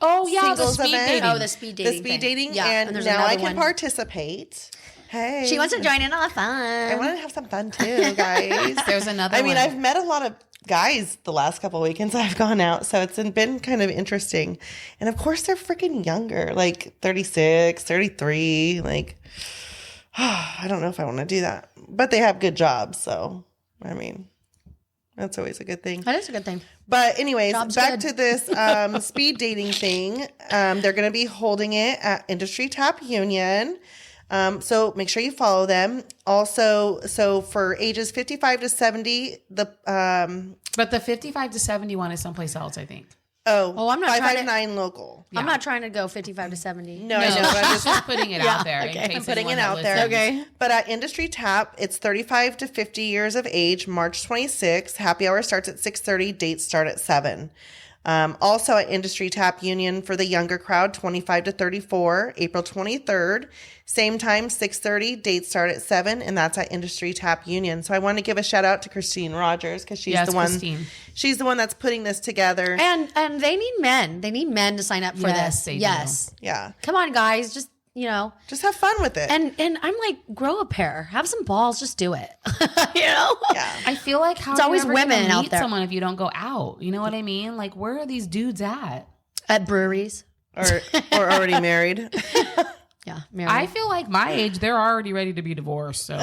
Oh yeah, the singles speed event. dating. Oh, the speed dating. the speed dating, Yeah, and there's now I another can one. participate. Hey, She wants to join in on the fun. I want to have some fun too, guys. There's another I mean, one. I've met a lot of guys the last couple of weekends I've gone out, so it's been kind of interesting. And of course, they're freaking younger, like 36, 33. Like, I don't know if I want to do that, but they have good jobs, so I mean, that's always a good thing. That is a good thing. But anyways, Job's back good. to this speed dating thing. They're going to be holding it at Industry Tap Union. So make sure you follow them. Also, so for ages 55 to 70, but the 55 to 71 is someplace else, I think. Oh, I'm not trying to- 559 local. I'm not trying to go 55 to 70. No, I know, but I'm just putting it out there. okay. In case I'm putting anyone it out that there. listens. But at Industry Tap, it's 35 to 50 years of age, March 26th. Happy hour starts at 6:30. Dates start at 7. Also at Industry Tap Union for the younger crowd, 25 to 34, April 23rd. Same time, 6:30. Dates start at 7, and that's at Industry Tap Union. So I want to give a shout out to Christine Rogers because she's Yes, the one. Christine. She's the one that's putting this together. And they need men. They need men to sign up for Yes, this. they do. Yes. Yeah, Come on, guys. Just, just have fun with it. and I'm like, grow a pair. Have some balls. Just do it. Yeah. I feel like how It's always you're ever gonna women out meet there. someone if you don't go out. You know what I mean? Like, where are these dudes at? At breweries. or already married. Yeah. Married. I feel like my age, they're already ready to be divorced. So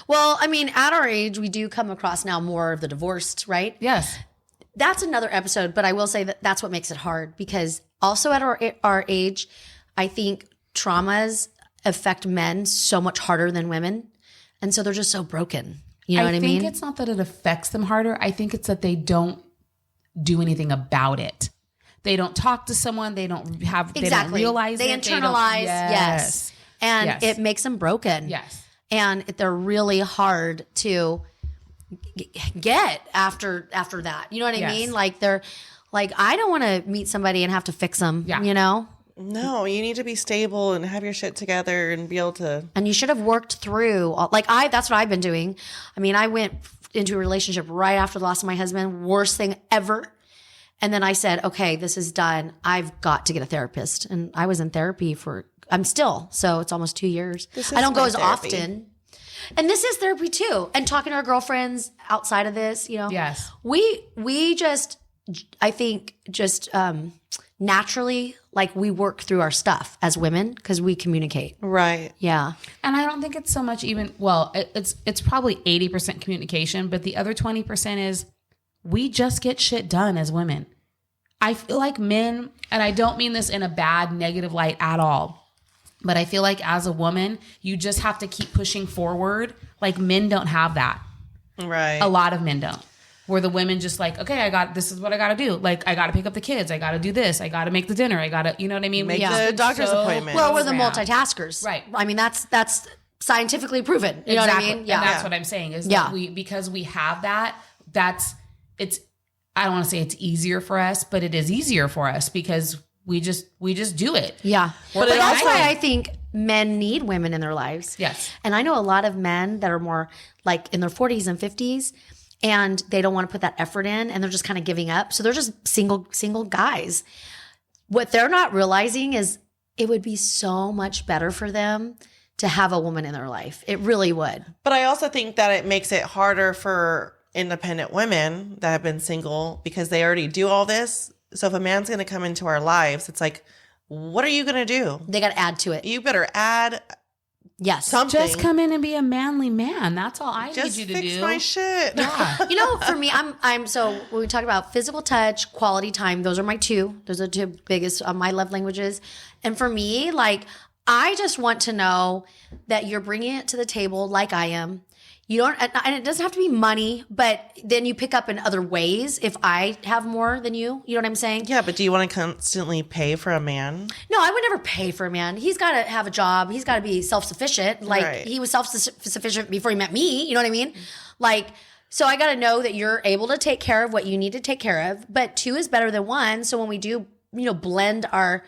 Well, I mean, at our age, we do come across now more of the divorced, right? yes, That's another episode, but I will say that that's what makes it hard because also at our age, I think traumas affect men so much harder than women. And so they're just so broken. You know what I mean? I think it's not that it affects them harder. I think it's that they don't do anything about it. They don't talk to someone. They don't have, exactly. They don't realize they it. Internalize. Yes. And it makes them broken. Yes. And they're really hard to get after that. You know what I mean? Like they're like, I don't want to meet somebody and have to fix them, you know? No, you need to be stable and have your shit together and be able to. And you should have worked through, that's what I've been doing. I mean, I went into a relationship right after the loss of my husband, worst thing ever. And then I said, okay, this is done. I've got to get a therapist. And I was in therapy I'm still, so it's almost 2 years. I don't go as often. And this is therapy too. And talking to our girlfriends outside of this, you know. Yes. We just, I think, naturally, like we work through our stuff as women because we communicate. Right. Yeah. And I don't think it's so much it's probably 80% communication, but the other 20% is we just get shit done as women. I feel like men, and I don't mean this in a bad, negative light at all, but I feel like as a woman, you just have to keep pushing forward. Like men don't have that. Right. A lot of men don't. Where the women just like, okay, this is what I got to do. Like, I got to pick up the kids. I got to do this. I got to make the dinner. I got to, you know what I mean? Make the doctor's appointment. Well, we're the multitaskers. Right. I mean, that's scientifically proven. You know what I mean? Yeah. And that's what I'm saying is that because we have that, I don't want to say it's easier for us, but it is easier for us because we just do it. Yeah. But that's why I think men need women in their lives. Yes. And I know a lot of men that are more like in their 40s and 50s and they don't want to put that effort in and they're just kind of giving up. So they're just single guys. What they're not realizing is it would be so much better for them to have a woman in their life. It really would. But I also think that it makes it harder for independent women that have been single because they already do all this. So if a man's going to come into our lives, it's like, what are you going to do? They got to add to it. You better add something. Just come in and be a manly man. That's all I need you to do. Just fix my shit. Yeah. You know, for me, I'm so when we talk about physical touch, quality time, those are my two. Those are the two biggest my love languages. And for me, like, I just want to know that you're bringing it to the table like I am. You don't, and it doesn't have to be money, but then you pick up in other ways if I have more than you. You know what I'm saying? Yeah, but do you want to constantly pay for a man? No, I would never pay for a man. He's got to have a job. He's got to be self-sufficient. Like he was self-sufficient before he met me. You know what I mean? Like, so I got to know that you're able to take care of what you need to take care of, but two is better than one. So when we do, blend our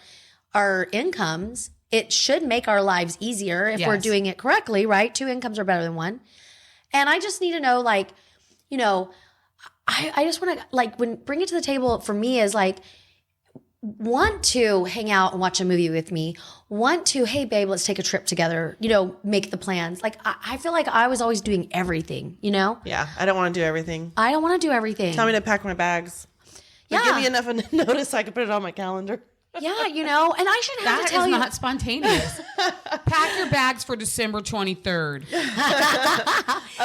incomes, it should make our lives easier if we're doing it correctly, right? Two incomes are better than one. And I just need to know, like, I just want to, like, bring it to the table for me is like, want to hang out and watch a movie with me, want to, hey, babe, let's take a trip together, make the plans. Like, I feel like I was always doing everything, Yeah, I don't want to do everything. I don't want to do everything. Tell me to pack my bags. But give me enough notice so I can put it on my calendar. Yeah, and I shouldn't have to tell you. That is not spontaneous. Pack your bags for December 23rd.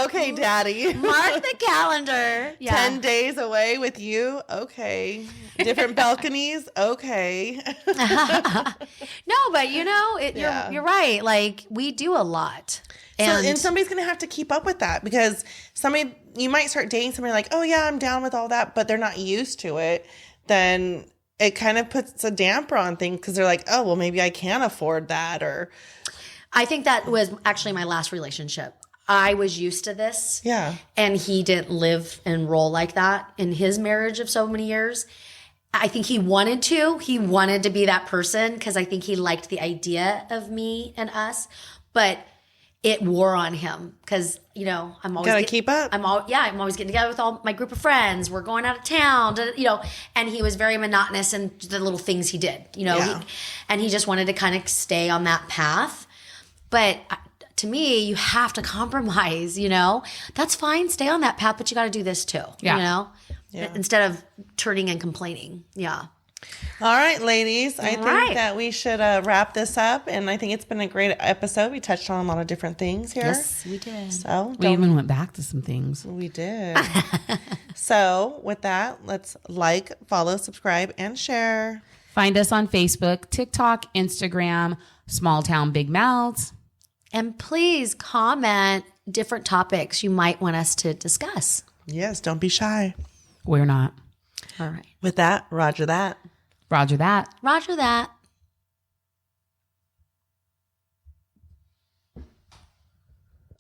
Okay, Daddy. Mark the calendar. Yeah. 10 days away with you? Okay. Different balconies? Okay. No, but you're right. Like, we do a lot. And somebody's going to have to keep up with that because you might start dating somebody like, oh yeah, I'm down with all that, but they're not used to it. Then it kind of puts a damper on things because they're like, oh, well, maybe I can't afford that. Or I think that was actually my last relationship. I was used to this. Yeah. And he didn't live and roll like that in his marriage of so many years. I think he wanted to. He wanted to be that person because I think he liked the idea of me and us. But it wore on him because, I'm always gotta keep up. I'm always getting together with all my group of friends. We're going out of town, and he was very monotonous in the little things he did, and he just wanted to kind of stay on that path. But to me, you have to compromise, that's fine. Stay on that path, but you got to do this too, instead of turning and complaining. Yeah. All right, ladies. I think that we should wrap this up. And I think it's been a great episode. We touched on a lot of different things here. Yes, we did. So we even went back to some things. We did. So with that, let's follow, subscribe, and share. Find us on Facebook, TikTok, Instagram, Small Town Big Mouths. And please comment different topics you might want us to discuss. Yes, don't be shy. We're not. All right. With that, Roger that. Roger that. Roger that.